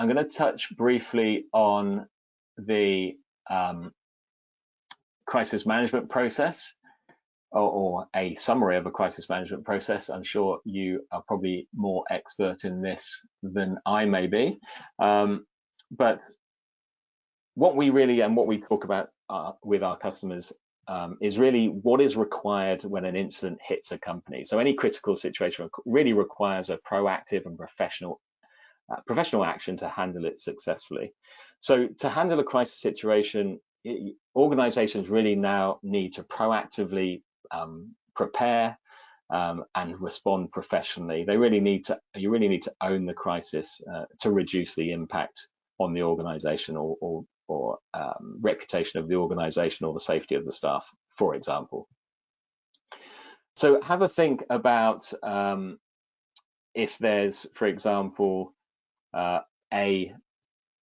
I'm going to touch briefly on the crisis management process, or a summary of a crisis management process. I'm sure you are probably more expert in this than I may be, but what we talk about with our customers is really what is required when an incident hits a company. So any critical situation really requires a proactive and professional action to handle it successfully. So to handle a crisis situation, organizations really now need to proactively prepare and respond professionally. You really need to own the crisis to reduce the impact on the organization or reputation of the organization or the safety of the staff, for example. So have a think about if there's, for example,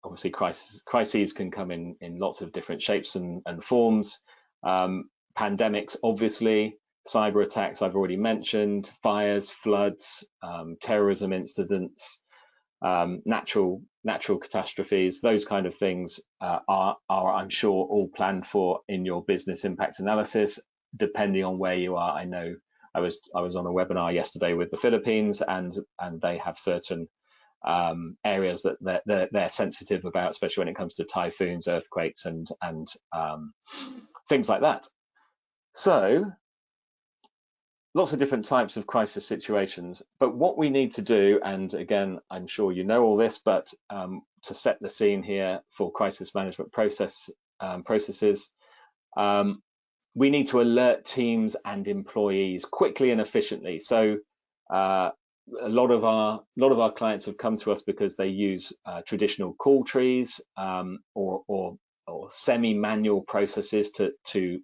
obviously crises can come in lots of different shapes and forms. Pandemics, obviously, cyber attacks I've already mentioned, fires, floods, terrorism incidents, natural catastrophes. Those kind of things are I'm sure all planned for in your business impact analysis, depending on where you are. I know I was on a webinar yesterday with the Philippines, and they have certain areas that they're sensitive about, especially when it comes to typhoons, earthquakes, and things like that. So lots of different types of crisis situations, but what we need to do, and again, I'm sure you know all this, but to set the scene here for crisis management processes, we need to alert teams and employees quickly and efficiently. So a lot of our clients have come to us because they use traditional call trees or semi-manual processes to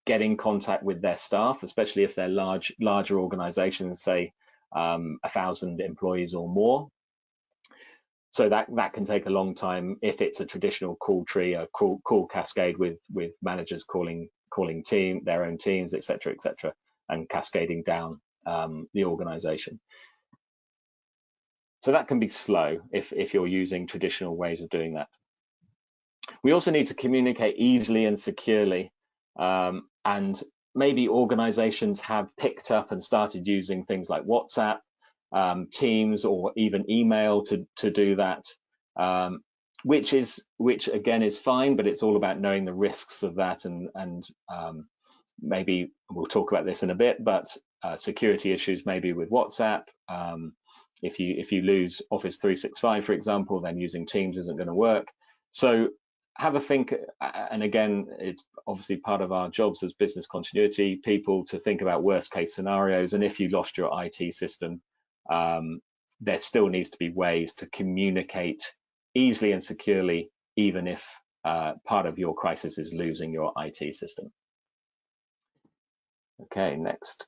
get in contact with their staff, especially if they're larger organizations, say 1,000 employees or more. So that can take a long time if it's a traditional call tree, a call cascade with managers calling their own teams, etc., and cascading down the organization. So that can be slow if you're using traditional ways of doing that. We also need to communicate easily and securely, and maybe organizations have picked up and started using things like WhatsApp, Teams, or even email to do that, which again is fine, but it's all about knowing the risks of that, and maybe we'll talk about this in a bit, but security issues maybe with WhatsApp. If you lose Office 365, for example, then using Teams isn't going to work. So have a think, and again, it's obviously part of our jobs as business continuity people to think about worst case scenarios. And if you lost your IT system, there still needs to be ways to communicate easily and securely, even if part of your crisis is losing your IT system. Okay, next.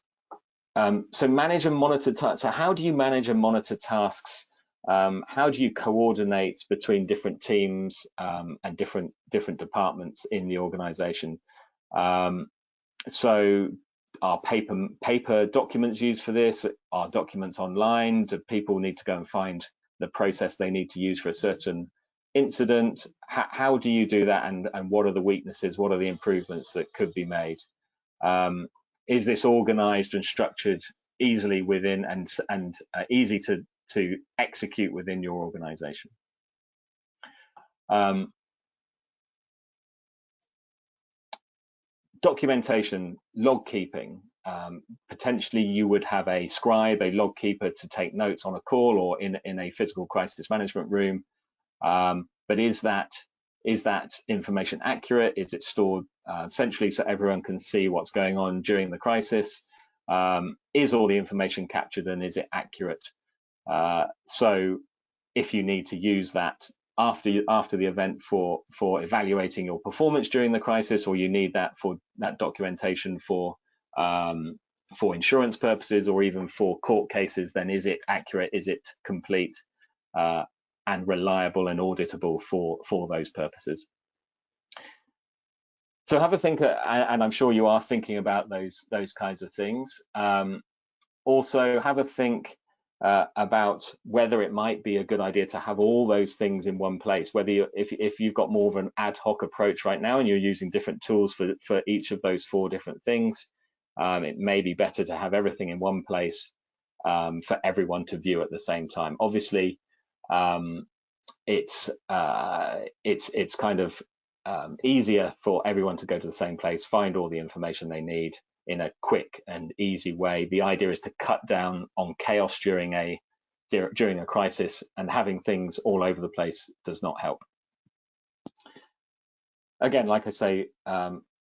So manage and monitor tasks. So how do you manage and monitor tasks? How do you coordinate between different teams and different departments in the organization? So are paper documents used for this? Are documents online? Do people need to go and find the process they need to use for a certain incident? How do you do that, and what are the weaknesses? What are the improvements that could be made? Is this organized and structured easily within and easy to execute within your organization? Documentation, log keeping. Potentially you would have a scribe, a log keeper, to take notes on a call or in a physical crisis management room. But is that information accurate? Is it stored centrally so everyone can see what's going on during the crisis? Is all the information captured, and is it accurate? So if you need to use that after the event for evaluating your performance during the crisis, or you need that for that documentation for insurance purposes or even for court cases, then is it accurate? Is it complete and reliable and auditable for those purposes? So have a think, and I'm sure you are thinking about those kinds of things. Also have a think about whether it might be a good idea to have all those things in one place. Whether if you've got more of an ad hoc approach right now and you're using different tools for each of those 4 different things, it may be better to have everything in one place for everyone to view at the same time. Obviously, it's kind of easier for everyone to go to the same place, find all the information they need in a quick and easy way. The idea is to cut down on chaos during a crisis, and having things all over the place does not help. Again, like I say,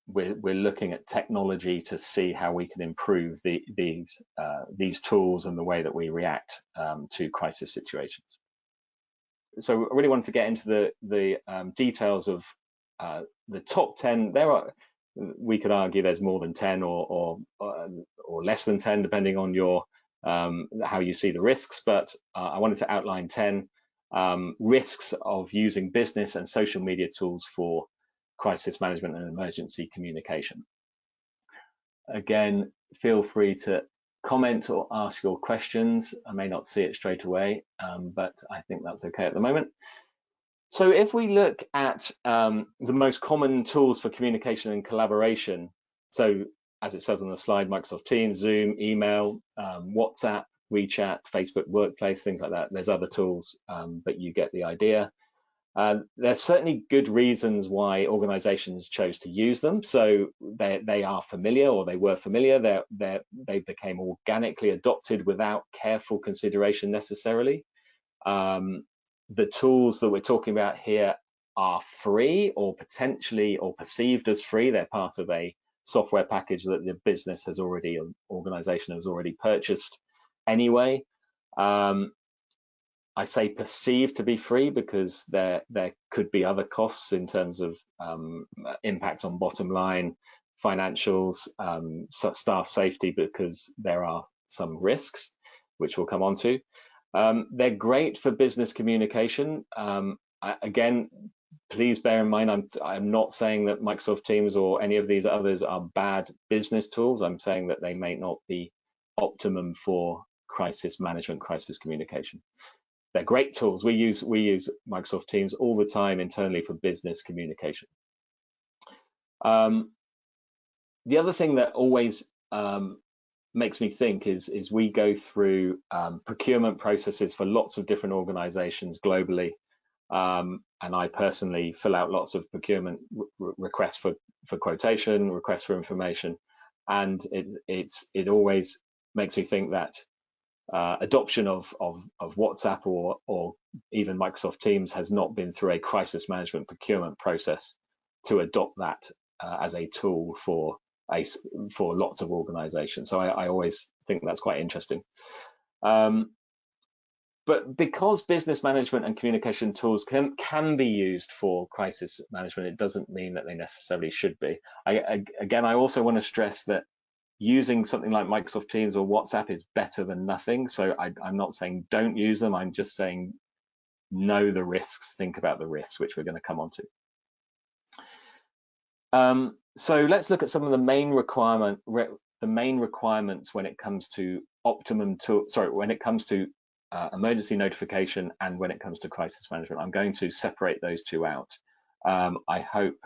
we're looking at technology to see how we can improve these tools and the way that we react to crisis situations. So I really wanted to get into the details of the top 10. We could argue there's more than 10 or less than 10, depending on your how you see the risks. But I wanted to outline 10 risks of using business and social media tools for crisis management and emergency communication. Again, feel free to comment or ask your questions. I may not see it straight away, but I think that's okay at the moment. So if we look at the most common tools for communication and collaboration, so as it says on the slide, Microsoft Teams, Zoom, email, WhatsApp, WeChat, Facebook Workplace, things like that. There's other tools, but you get the idea. There's certainly good reasons why organizations chose to use them. So they are familiar, or they were familiar. They became organically adopted without careful consideration necessarily. The tools that we're talking about here are free, or potentially or perceived as free. They're part of a software package that the business has already, organization has already purchased anyway. I say perceived to be free because there could be other costs in terms of impacts on bottom line, financials, staff safety, because there are some risks, which we'll come on to. They're great for business communication. Again, please bear in mind, I'm not saying that Microsoft Teams or any of these others are bad business tools. I'm saying that they may not be optimum for crisis management, crisis communication. They're great tools. We use Microsoft Teams all the time internally for business communication. The other thing that always makes me think is we go through procurement processes for lots of different organizations globally, and I personally fill out lots of procurement requests for quotation, requests for information, and it always makes me think that adoption of WhatsApp or even Microsoft Teams has not been through a crisis management procurement process to adopt that as a tool for lots of organizations. So I always think that's quite interesting. But because business management and communication tools can be used for crisis management, it doesn't mean that they necessarily should be. Again, I also want to stress that using something like Microsoft Teams or WhatsApp is better than nothing. So I'm not saying don't use them. I'm just saying know the risks, think about the risks, which we're going to come on to. So let's look at some of the main requirements when it comes to when it comes to emergency notification and when it comes to crisis management. I'm going to separate those two out. I hope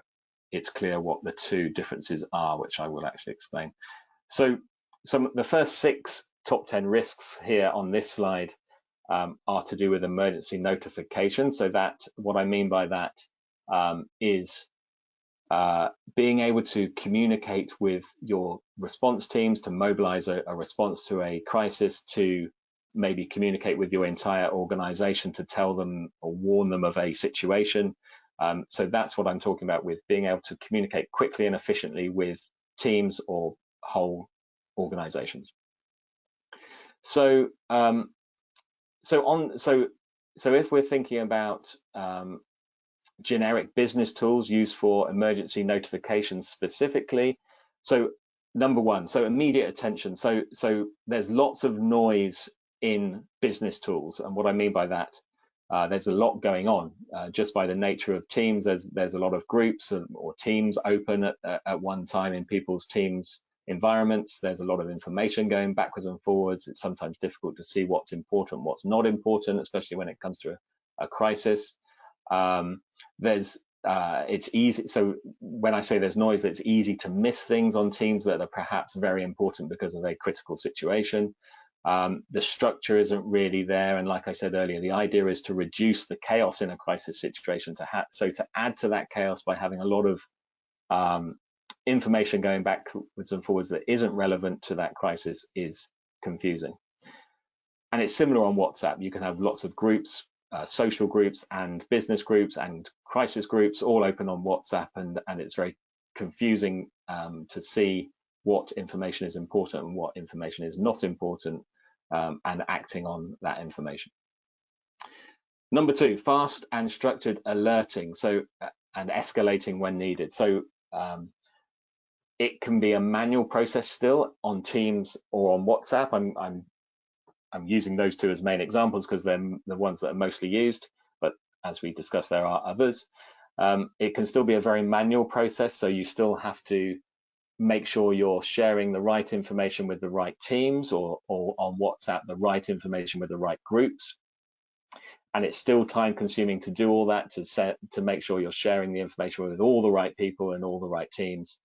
it's clear what the two differences are, which I will actually explain. So the first 6 top 10 risks here on this slide are to do with emergency notification. So that, what I mean by that is being able to communicate with your response teams to mobilize a response to a crisis, to maybe communicate with your entire organization to tell them or warn them of a situation. So that's what I'm talking about with being able to communicate quickly and efficiently with teams or whole organizations. So if we're thinking about generic business tools used for emergency notifications specifically, so number one, so immediate attention. So there's lots of noise in business tools, and what I mean by that, there's a lot going on just by the nature of Teams. There's a lot of groups or teams open at one time in people's Teams environments. There's a lot of information going backwards and forwards. It's sometimes difficult to see what's important, what's not important, especially when it comes to a crisis. It's easy. So when I say there's noise, it's easy to miss things on teams that are perhaps very important because of a critical situation. The structure isn't really there, and like I said earlier, the idea is to reduce the chaos in a crisis situation. So to add to that chaos by having a lot of information going backwards and forwards that isn't relevant to that crisis is confusing. And it's similar on WhatsApp. You can have lots of groups, social groups and business groups and crisis groups all open on WhatsApp, and it's very confusing to see what information is important and what information is not important, and acting on that information. Number 2, fast and structured alerting, and escalating when needed. So it can be a manual process still on Teams or on WhatsApp. I'm using those two as main examples because they're the ones that are mostly used, but as we discussed, there are others. It can still be a very manual process, so you still have to make sure you're sharing the right information with the right teams, or on WhatsApp, the right information with the right groups. And it's still time consuming to do all that, to make sure you're sharing the information with all the right people and all the right teams.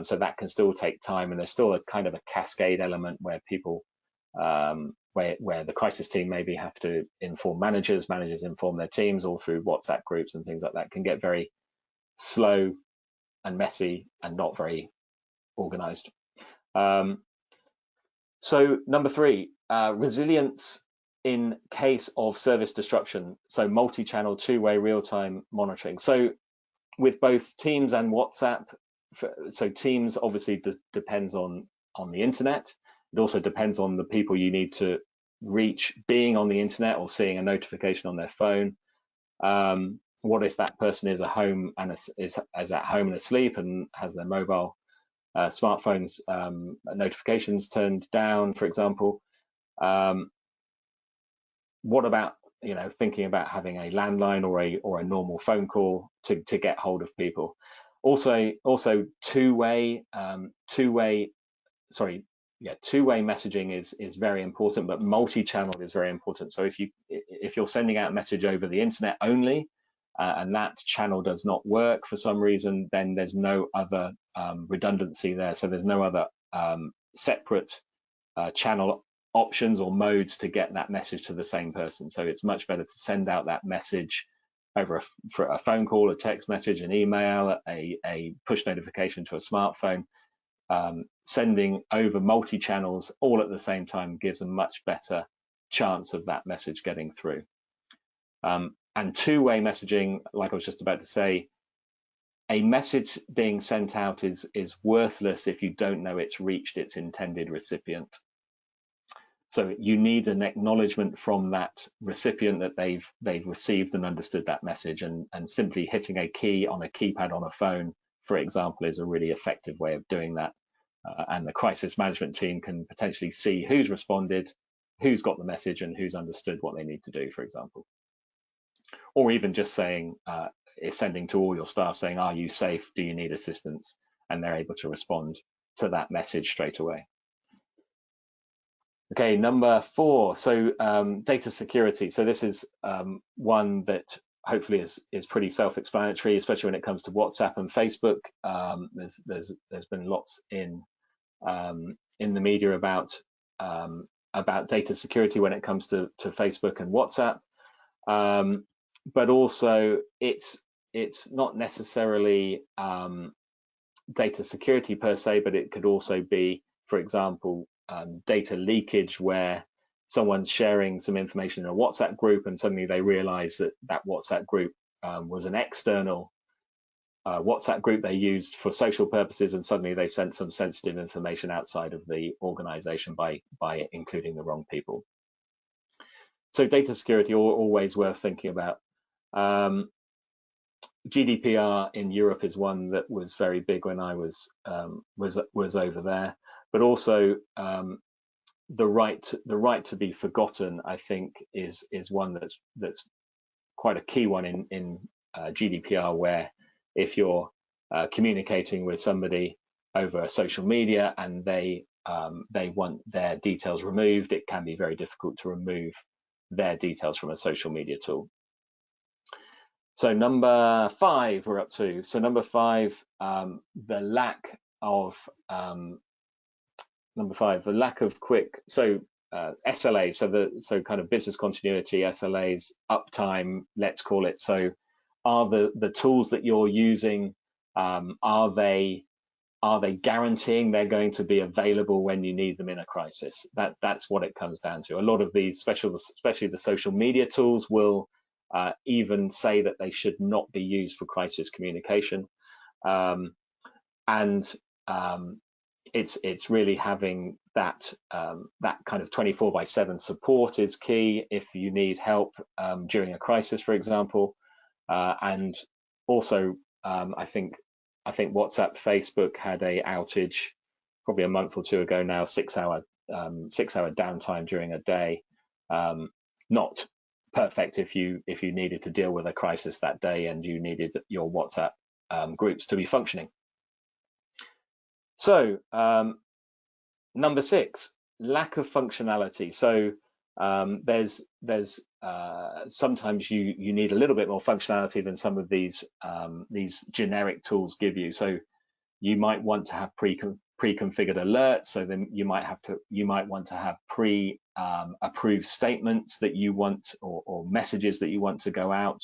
So that can still take time, and there's still a kind of a cascade element where people, where the crisis team maybe have to inform managers inform their teams, all through WhatsApp groups and things like that. Can get very slow and messy and not very organized. So number 3, resilience in case of service disruption. So multi-channel, two-way real-time monitoring. So with both Teams and WhatsApp, so Teams obviously depends on the internet. It also depends on the people you need to reach being on the internet or seeing a notification on their phone. What if that person is at home and is at home and asleep and has their mobile smartphones notifications turned down, for example? What about, thinking about having a landline or a normal phone call to get hold of people? Also two-way messaging is very important, but multi-channel is very important. So if you're sending out a message over the internet only, and that channel does not work for some reason, then there's no other redundancy there. So there's no other separate channel options or modes to get that message to the same person. So it's much better to send out that message over for a phone call, a text message, an email, a push notification to a smartphone. Sending over multi-channels all at the same time gives a much better chance of that message getting through. And two-way messaging, like I was just about to say, a message being sent out is worthless if you don't know it's reached its intended recipient. So you need an acknowledgement from that recipient that they've received and understood that message, and simply hitting a key on a keypad on a phone, for example, is a really effective way of doing that. And the crisis management team can potentially see who's responded, who's got the message, and who's understood what they need to do, for example. Or even just saying, sending to all your staff saying, are you safe? Do you need assistance? And they're able to respond to that message straight away. Okay, number 4, so data security. So this is one that hopefully is pretty self-explanatory, especially when it comes to WhatsApp and Facebook. There's been lots in the media about data security when it comes to Facebook and WhatsApp. But also it's not necessarily data security per se, but it could also be, for example, data leakage, where someone's sharing some information in a WhatsApp group and suddenly they realize that WhatsApp group was an external WhatsApp group they used for social purposes, and suddenly they've sent some sensitive information outside of the organization by including the wrong people. So data security always worth thinking about. GDPR in Europe is one that was very big when I was over there, but also the right to be forgotten, I think, is one that's quite a key one in GDPR, where if you're communicating with somebody over social media and they want their details removed, it can be very difficult to remove their details from a social media tool. So number 5 we're up to. So number 5, the lack of quick, so SLAs, so kind of business continuity, SLAs, uptime, let's call it. So are the tools that you're using, are they guaranteeing they're going to be available when you need them in a crisis? That's what it comes down to. A lot of these, especially the social media tools, will even say that they should not be used for crisis communication. It's really having that kind of 24/7 support is key if you need help during a crisis, for example. And also, I think WhatsApp, Facebook had a outage probably a month or two ago now, 6-hour downtime during a day. Not perfect if you needed to deal with a crisis that day and you needed your WhatsApp groups to be functioning. So number 6, lack of functionality. So there's sometimes you need a little bit more functionality than some of these generic tools give you. So you might want to have pre-configured alerts. So then you might want to have approved statements that you want, or messages that you want to go out.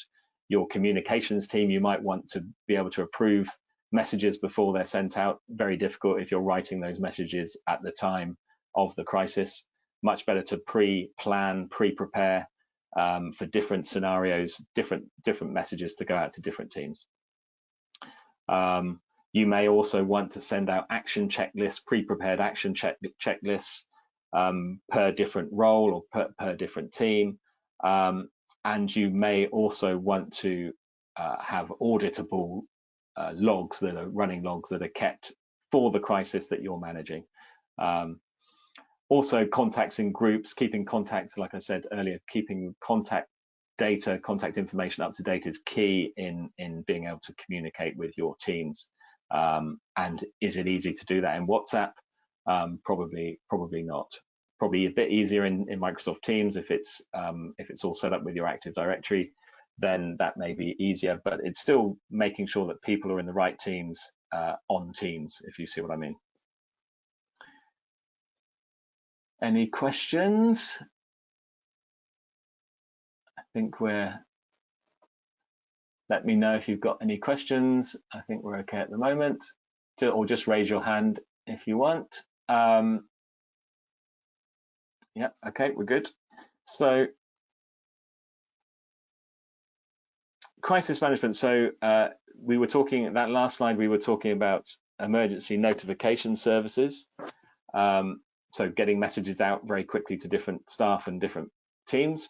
Your communications team, you might want to be able to approve messages before they're sent out. Very difficult if you're writing those messages at the time of the crisis. Much better to pre-plan, pre-prepare for different scenarios, different messages to go out to different teams. You may also want to send out action checklists, pre-prepared action checklists per different role or per different team. And you may also want to have auditable logs, that are running logs that are kept for the crisis that you're managing. Also, contacts in groups, keeping contacts, like I said earlier, keeping contact data, contact information up to date is key in being able to communicate with your teams. And is it easy to do that in WhatsApp? Probably not. Probably a bit easier in Microsoft Teams if it's all set up with your Active Directory. Then that may be easier, but it's still making sure that people are in the right teams on Teams, if you see what I mean. Any questions? I think let me know if you've got any questions. I think we're okay at the moment. Or just raise your hand if you want. Yeah, okay, we're good. So crisis management. So we were talking, that last slide, we were talking about emergency notification services. So getting messages out very quickly to different staff and different teams.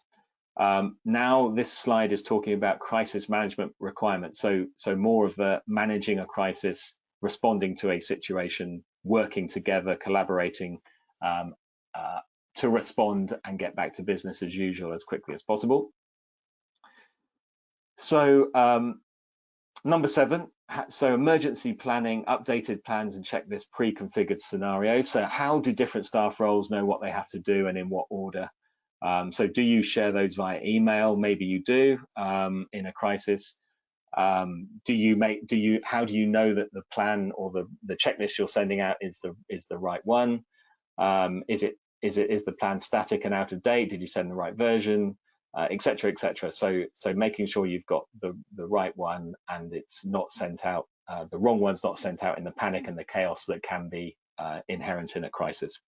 Now this slide is talking about crisis management requirements. So more of the managing a crisis, responding to a situation, working together, collaborating to respond and get back to business as usual as quickly as possible. So number 7, so emergency planning, updated plans and checklist, pre-configured scenarios. So how do different staff roles know what they have to do and in what order? So do you share those via email? Maybe you do in a crisis. How do you know that the plan or the checklist you're sending out is the right one? Is the plan static and out of date? Did you send the right version? Etc. etc. So making sure you've got the right one and it's not sent out, the wrong one's not sent out in the panic and the chaos that can be inherent in a crisis.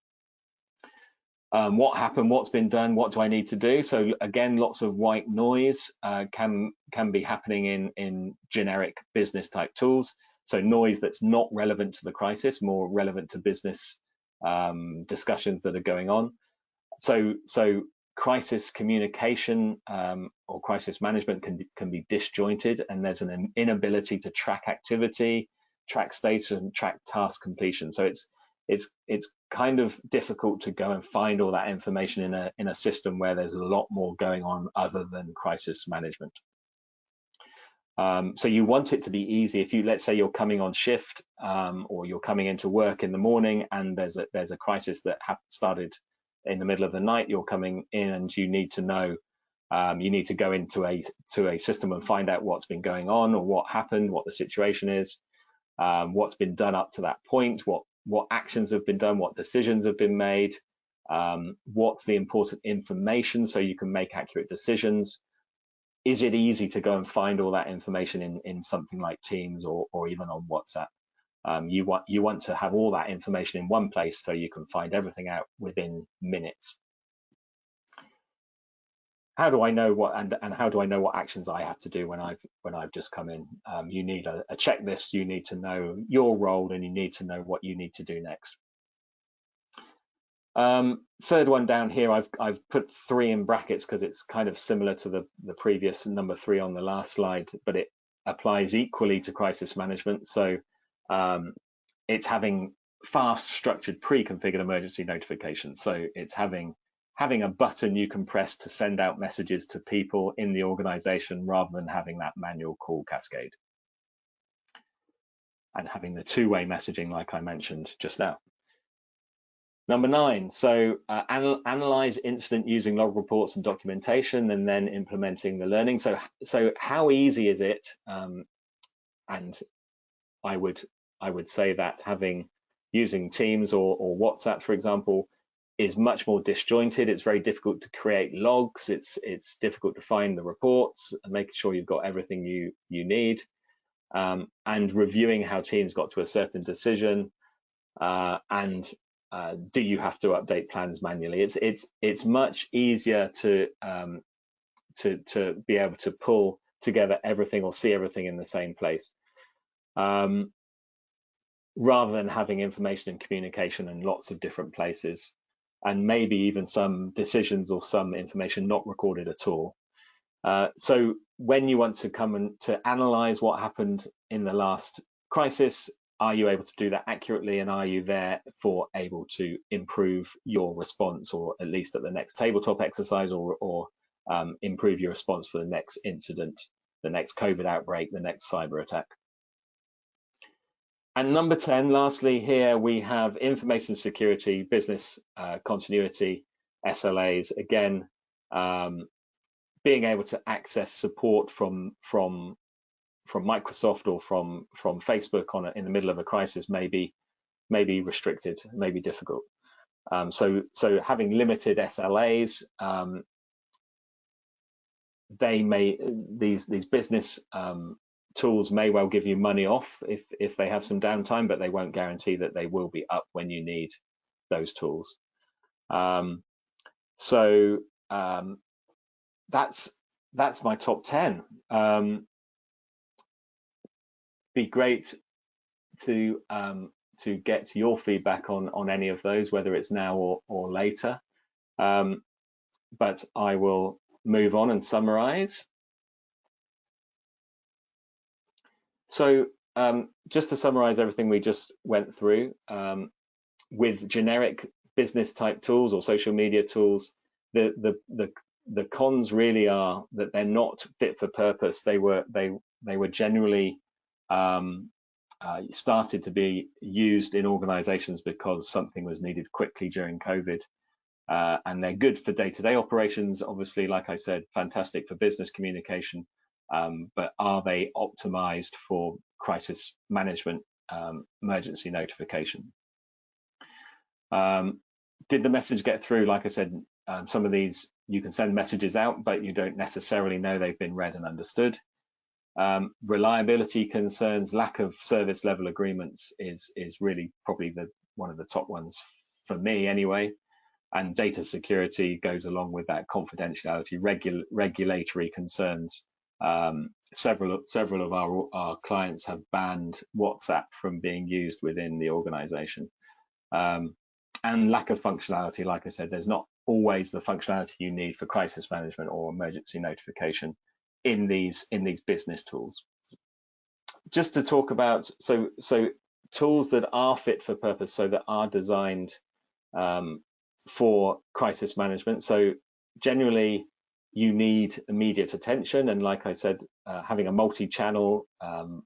What happened, what's been done, what do I need to do? So again, lots of white noise can be happening in generic business type tools. So noise that's not relevant to the crisis, more relevant to business discussions that are going on. So crisis communication or crisis management can be disjointed, and there's an inability to track activity, track status, and track task completion. So it's kind of difficult to go and find all that information in a system where there's a lot more going on other than crisis management. So you want it to be easy. If you, let's say you're coming on shift, or you're coming into work in the morning and there's a crisis that started in the middle of the night, you're coming in and you need to know, you need to go into a system and find out what's been going on, or what happened, what the situation is, what's been done up to that point, what actions have been done, what decisions have been made, what's the important information so you can make accurate decisions. Is it easy to go and find all that information in something like Teams or even on WhatsApp? You want to have all that information in one place so you can find everything out within minutes. How do I know what and how do I know what actions I have to do when I've just come in? You need a checklist. You need to know your role, and you need to know what you need to do next. Third one down here, I've put 3 in brackets because it's kind of similar to the previous number 3 on the last slide, but it applies equally to crisis management. So it's having fast, structured, pre-configured emergency notifications. So it's having a button you can press to send out messages to people in the organization rather than having that manual call cascade. And having the 2-way messaging like I mentioned just now. Number 9, so analyze incident using log reports and documentation, and then implementing the learning. So how easy is it? And I would say that using Teams or WhatsApp, for example, is much more disjointed. It's very difficult to create logs. It's difficult to find the reports and making sure you've got everything you need, and reviewing how Teams got to a certain decision, and do you have to update plans manually? It's much easier to be able to pull together everything or see everything in the same place, rather than having information and communication in lots of different places, and maybe even some decisions or some information not recorded at all. So when you want to come and to analyze what happened in the last crisis, are you able to do that accurately, and are you therefore able to improve your response, or at least at the next tabletop exercise, or improve your response for the next incident, the next COVID outbreak, the next cyber attack? And number 10, lastly, here we have information security, business continuity, SLAs. Again, being able to access support from Microsoft or from Facebook in the middle of a crisis may be restricted, may be difficult. So having limited SLAs, these business tools may well give you money off if they have some downtime, but they won't guarantee that they will be up when you need those tools. That's my top 10. Be great to get your feedback on any of those, whether it's now or later. But I will move on and summarize. So just to summarize everything we just went through, with generic business type tools or social media tools, the cons really are that they're not fit for purpose. They were generally started to be used in organizations because something was needed quickly during COVID. And they're good for day-to-day operations, obviously, like I said, fantastic for business communication, but are they optimized for crisis management, emergency notification? Did the message get through? Like I said, some of these, you can send messages out, but you don't necessarily know they've been read and understood. Reliability concerns, lack of service level agreements is really probably one of the top ones for me anyway. And data security goes along with that, confidentiality, regulatory concerns. Several of our clients have banned WhatsApp from being used within the organization. And lack of functionality, like I said, there's not always the functionality you need for crisis management or emergency notification in these business tools. Just to talk about, so tools that are fit for purpose, so that are designed for crisis management. So generally you need immediate attention, and like I said having a multi-channel,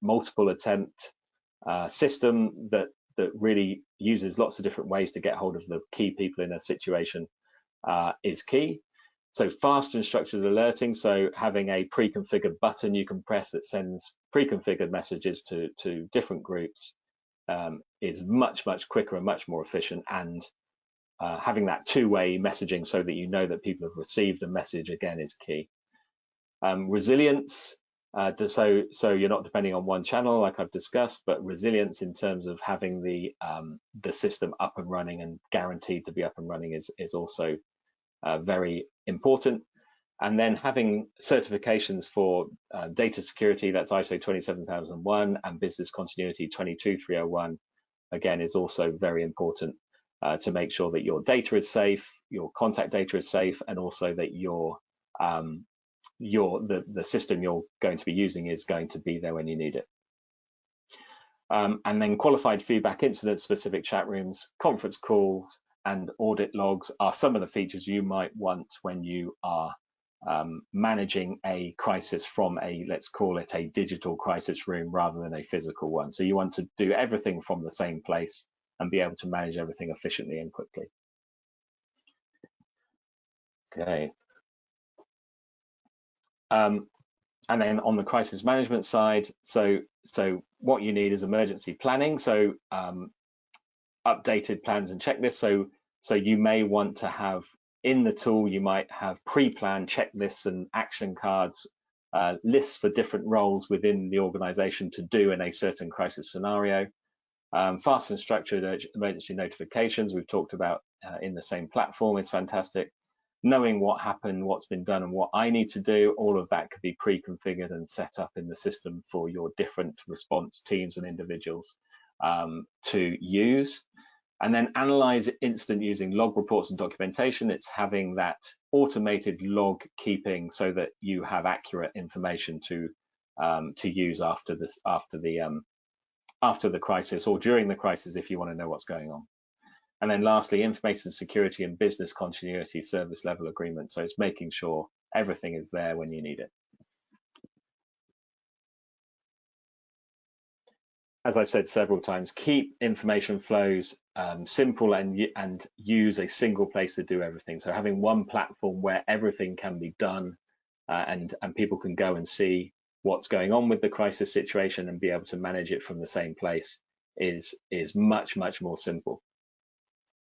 multiple attempt system that really uses lots of different ways to get hold of the key people in a situation is key. So fast and structured alerting, so having a pre-configured button you can press that sends pre-configured messages to different groups is much quicker and much more efficient, and having that two-way messaging so that you know that people have received a message again is key. Resilience, so you're not depending on one channel like I've discussed, but resilience in terms of having the system up and running and guaranteed to be up and running is also very important. And then having certifications for data security, that's ISO 27001, and business continuity 22301, again, is also very important to make sure that your data is safe, your contact data is safe, and also that the system you're going to be using is going to be there when you need it. And then qualified feedback, incident-specific chat rooms, conference calls, and audit logs are some of the features you might want when you are managing a crisis from let's call it a digital crisis room rather than a physical one. So you want to do everything from the same place and be able to manage everything efficiently and quickly. Okay. And then on the crisis management side, so what you need is emergency planning. So updated plans and checklists. So you may want to have in the tool, you might have pre-planned checklists and action cards, lists for different roles within the organization to do in a certain crisis scenario. Fast and structured emergency notifications we've talked about in the same platform is fantastic. Knowing what happened, what's been done, and what I need to do, all of that could be pre-configured and set up in the system for your different response teams and individuals to use. And then analyze incident using log reports and documentation. It's having that automated log keeping so that you have accurate information to use after the crisis or during the crisis if you want to know what's going on. And then lastly, information security and business continuity service level agreement. So it's making sure everything is there when you need it. As I've said several times, keep information flows simple and use a single place to do everything. So having one platform where everything can be done and people can go and see what's going on with the crisis situation and be able to manage it from the same place is much more simple.